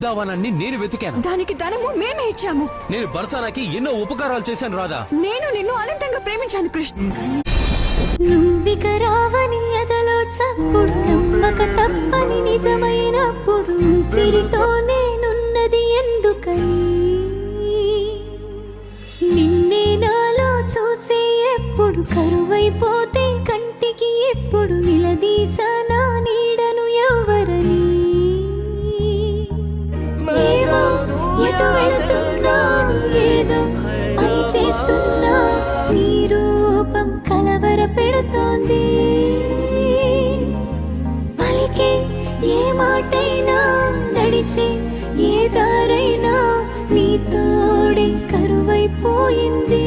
బృందావనాన్ని నేను వెతికాను. దానికి ధనము మేమే ఇచ్చాము. నేను బర్సానాకి ఎన్నో ఉపకారాలు చేశాను రాధా. నేను నిన్ను అనంతంగా ప్రేమించాను కృష్ణ. నువ్విక రావని ఎదలో చప్పుడు నమ్మక తప్పని నిజమైనప్పుడు తిరితో నేనున్నది ఎందుకని నిన్నే నాలో చూసే ఎప్పుడు కరువైపోతే కంటికి ఎప్పుడు నిలదీసా నా నీడను ఎవరని ఏమో ఎటు వెళుతున్నా ఏదో అని చేస్తున్నా నీ రూపం కలవర పెడుతోంది పలికే ఏ మాటైనా నడిచే ఏ దారైనా నీ తోడే కరువైపోయింది.